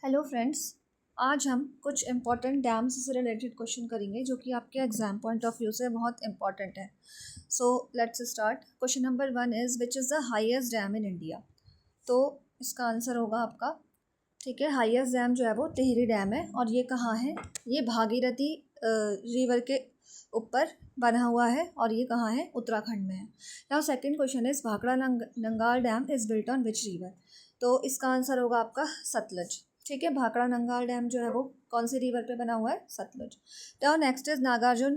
Hello friends, आज हम कुछ इम्पॉर्टेंट डैम्स से रिलेटेड क्वेश्चन करेंगे जो कि आपके एग्जाम पॉइंट ऑफ व्यू से बहुत इंपॉर्टेंट है। So let's start. Question number 1 is which is the highest dam in India. तो इसका आंसर होगा आपका, ठीक है, हाईएस्ट डैम जो है वो टिहरी डैम है। और ये कहाँ है? ये भागीरथी रिवर के ऊपर बना हुआ है और ये कहाँ है? उत्तराखंड में है। Now second question is Bhakra Nangal dam is built on which river. तो इसका आंसर होगा आपका सतलज। ठीक है, भाखड़ा नंगाल डैम जो है वो कौन सी रिवर पे बना हुआ है? Sutlej. Now next is Nagarjuna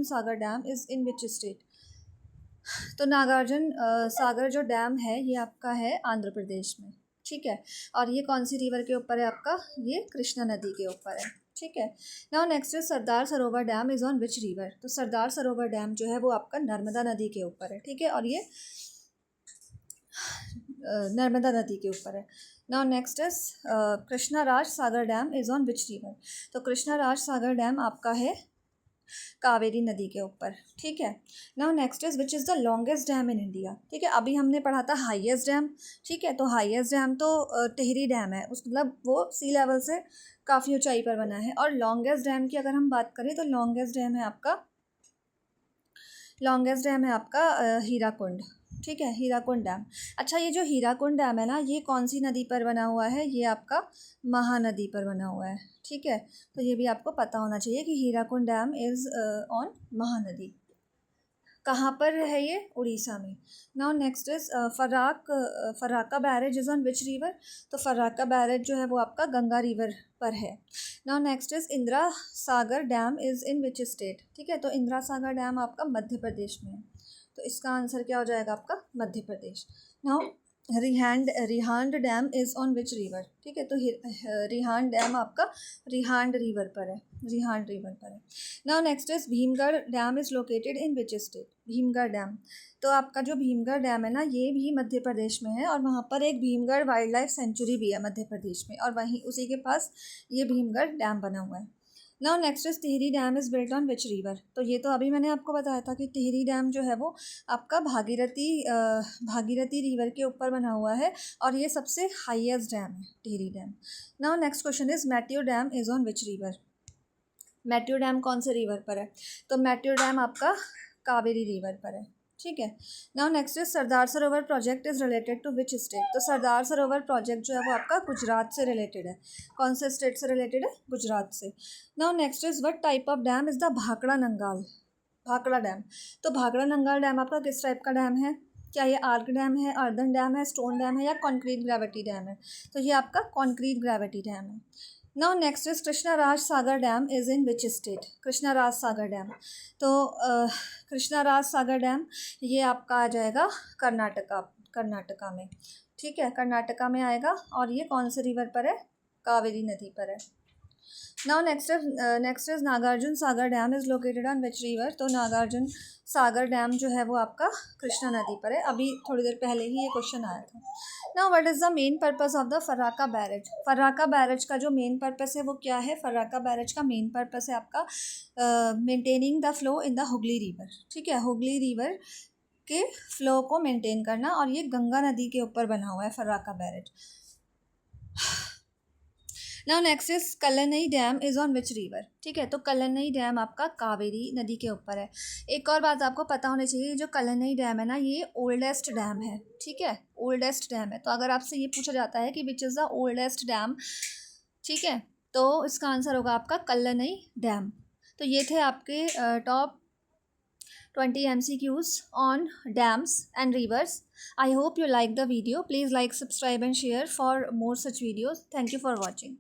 Sagar dam is in which state. तो नागार्जुन सागर जो डैम है ये आपका है आंध्र प्रदेश में। ठीक है, और ये कौन सी रिवर के ऊपर है आपका? ये कृष्णा नदी के ऊपर है। ठीक है, now next is Sardar Sarovar dam is on which river. तो सरदार सरोवर डैम जो है वो आपका नर्मदा नदी के ऊपर है। ठीक है, और ये नर्मदा नदी के ऊपर है। Now next is Krishna Raj Sagar dam is on which river. तो कृष्णा राज सागर डैम आपका है कावेरी नदी के ऊपर। ठीक है, now next is which is the longest dam in India. ठीक है, अभी हमने पढ़ा था हाईएस्ट डैम। ठीक है, तो हाईएस्ट डैम तो टिहरी डैम है, उस मतलब वो सी लेवल से काफ़ी ऊंचाई पर बना है। और लॉन्गेस्ट डैम की अगर हम बात करें तो लॉन्गेस्ट डैम है आपका हीराकुंड। ठीक है, हीराकुंड डैम। अच्छा, ये जो हीराकुंड डैम है ना, ये कौन सी नदी पर बना हुआ है? ये आपका महानदी पर बना हुआ है। ठीक है, तो ये भी आपको पता होना चाहिए कि Hirakud dam is on Mahanadi. कहाँ पर है ये? उड़ीसा में। Now next is Farakka barrage is on which river. तो फराक्का बैरेज जो है वो आपका गंगा रिवर पर है। Now next is Indira Sagar dam is in which state. ठीक है, तो इंदिरा सागर डैम आपका मध्य प्रदेश में है। तो इसका आंसर क्या हो जाएगा आपका? Madhya Pradesh. Now Rihand dam is on which river. ठीक है, तो रिहांड डैम आपका रिहांड रिवर पर है। Now next is Bhimgarh dam is located in which state. Bhimgarh dam, तो आपका जो भीमगढ़ डैम है ना, ये भी मध्य प्रदेश में है और वहाँ पर एक भीमगढ़ वाइल्ड लाइफ सेंचुरी भी है मध्य प्रदेश में, और वहीं उसी के पास ये भीमगढ़ डैम बना हुआ है। Now next is Tehri dam is built on which river. तो ये तो अभी मैंने आपको बताया था कि टिहरी डैम जो है वो आपका भागीरथी रिवर के ऊपर बना हुआ है और ये सबसे हाईएस्ट डैम है, Tehri dam. Now next question is Mettur dam is on which river. Mettur dam कौन से रिवर पर है? तो मैट्यू डैम आपका कावेरी रिवर पर है। ठीक है, now next is Sardar Sarovar project is related to which state. तो सरदार सरोवर प्रोजेक्ट जो है वो आपका गुजरात से रिलेटेड है। कौन से स्टेट से रिलेटेड है? गुजरात से। Now next is what type of dam is the Bhakra dam. तो भाखड़ा नंगाल डैम आपका किस टाइप का डैम है? क्या ये आर्क डैम है, अर्दन डैम है, स्टोन डैम है या कॉन्क्रीट ग्रेविटी डैम है? तो ये आपका कॉन्क्रीट ग्रेविटी डैम है। Now next is Krishna Raj Sagar dam is in which state. Krishna Raj Sagar dam, तो कृष्णा राज सागर डैम ये आपका आ जाएगा कर्नाटका में। ठीक है, कर्नाटका में आएगा और ये कौन से रिवर पर है? कावेरी नदी पर है। Now next is Nagarjuna Sagar dam is located on which river. तो नागार्जुन सागर डैम जो है वो आपका कृष्णा नदी पर है। अभी थोड़ी देर पहले ही ये क्वेश्चन आया था। Now what is the main purpose of the Farakka barrage. Farakka barrage का जो मेन पर्पस है वो क्या है? फर्राका बैरेज का मेन पर्पस है आपका maintaining the flow in the Hooghly river. ठीक है, हुगली रिवर के फ्लो को मेंटेन करना, और ये गंगा नदी के ऊपर बना हुआ है Farakka barrage. Now next is Kallanai dam is on which river. ठीक है, तो कल्लनई डैम आपका कावेरी नदी के ऊपर है। एक और बात आपको पता होनी चाहिए, जो कल्लनई डैम है ना, ये ओल्डेस्ट डैम है। ठीक है, ओल्डेस्ट डैम है। तो अगर आपसे ये पूछा जाता है कि which is the oldest dam, ठीक है, तो इसका आंसर होगा आपका कल्लनई डैम। तो ये थे आपके top 20 MCQs on dams and rivers. I hope you like the video. Please like, subscribe and share for more such videos. Thank you for watching.